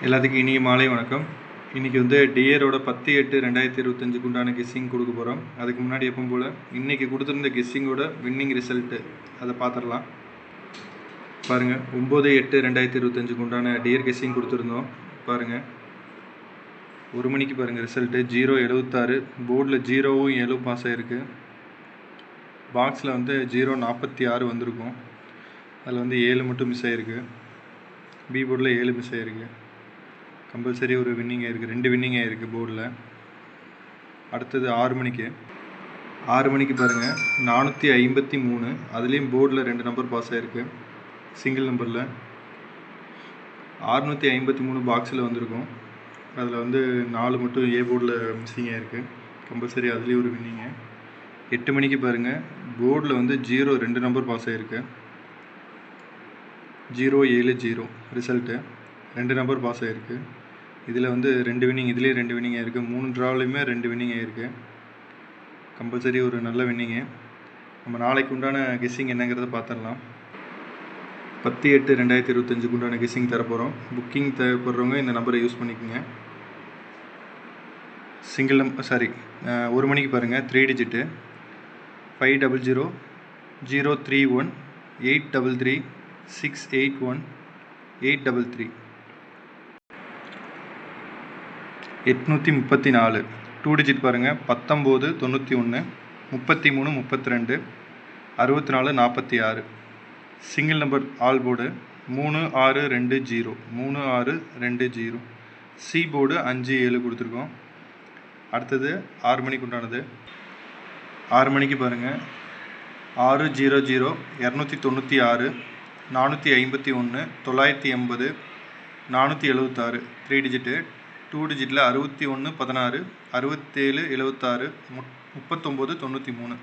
எல்லாத்துக்கும் இனிய மாலை வணக்கம். இன்றைக்கி டியரோட 10/8/2025 உண்டான கெஸ்ஸிங் கொடுக்க போகிறோம். அதுக்கு முன்னாடி எப்பவும் போல் இன்றைக்கி கொடுத்துருந்த கெஸ்ஸிங்கோட வின்னிங் ரிசல்ட்டு அதை பார்த்துடலாம். பாருங்கள், 9/8/2025 உண்டான டியர் கெஸ்ஸிங் கொடுத்துருந்தோம். பாருங்கள், 1 மணிக்கு பாருங்கள் ரிசல்ட்டு 076. போர்டில் 0வும் 7ம் பாஸ் ஆகிருக்கு. பாக்ஸில் 046 வந்திருக்கும். அதில் 7 மட்டும் மிஸ் ஆகிருக்கு. பி போர்டில் 7 மிஸ் ஆகிருக்கு. கம்பல்சரி ஒரு வின்னிங் ஆகிருக்கு, 2 வின்னிங் ஆகிருக்கு போர்டில். அடுத்தது 6 மணிக்கு பாருங்கள் 453. அதுலேயும் போர்டில் 2 நம்பர் பாஸ் ஆகிருக்கு, சிங்கிள் நம்பரில். 653 பாக்ஸில் வந்திருக்கும். அதில் 4 மட்டும் ஏ போர்டில் மிஸ்ஸிங் ஆகிருக்கு. கம்பல்சரி அதுலேயும் ஒரு வின்னிங்கு. 8 மணிக்கு பாருங்கள் போர்டில் 0 2 நம்பர் பாஸ் ஆகிருக்கு. 070 ரிசல்ட்டு, 2 நம்பர் பாஸ் ஆகிருக்கு. இதில் 2 வின்னிங், இதுலேயும் 2 வின்னிங் ஆகிருக்கு. 3 ட்ராவிலையுமே 2 வின்னிங் ஆகிருக்கு. கம்பல்சரி ஒரு நல்ல வின்னிங்கு. நம்ம நாளைக்கு உண்டான கெஸ்ஸிங் என்னங்கிறத பார்த்துடலாம். 10/8/2025 உண்டான கெஸ்ஸிங் தரப்போகிறோம். புக்கிங் தேவைப்படுறவங்க இந்த நம்பரை யூஸ் பண்ணிக்கோங்க. சிங்கிள் 1 மணிக்கு பாருங்கள் 3 டிஜிட்டு 500 031 833 681 833. 834 2 டிஜிட் பாருங்கள் 19 91 33 32 64 46. Single number all board 3620 3620. C board 57 கொடுத்துருக்கோம். அடுத்தது 6 மணிக்கு உண்டானது. 6 மணிக்கு பாருங்கள் 600 296 451 980 476. 3 டிஜிட்டு 2 டிஜிட்டில் 61 16 67 76 39 93.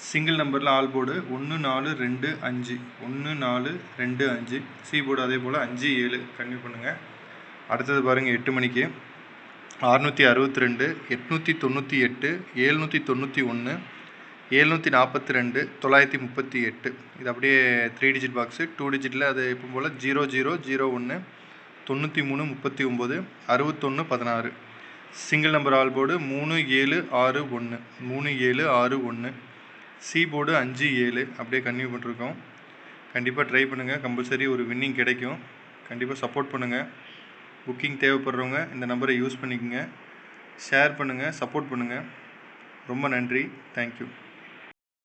சிங்கிள் நம்பரில் ஆல் போர்டு 1425 1425. சி போர்டு அதே போல் 57 கன்டினியூ பண்ணுங்கள். அடுத்தது பாருங்கள் 8 மணிக்கு 662 898 791 742 938. இது அப்படியே 3 டிஜிட் பாக்ஸு. 2 டிஜிட்டில் அது எப்போ போல் 0001 93 39 61 16. Single number all board 3761 3761. C board 57 அப்படியே கன்டினியூ பண்ணிருக்கோம். கண்டிப்பாக ட்ரை பண்ணுங்கள், கம்பல்சரி ஒரு வின்னிங் கிடைக்கும். கண்டிப்பாக சப்போர்ட் பண்ணுங்கள். புக்கிங் தேவைப்படுறவங்க இந்த நம்பரை யூஸ் பண்ணிக்கோங்க. ஷேர் பண்ணுங்கள், சப்போர்ட் பண்ணுங்கள். ரொம்ப நன்றி. தேங்க்யூ.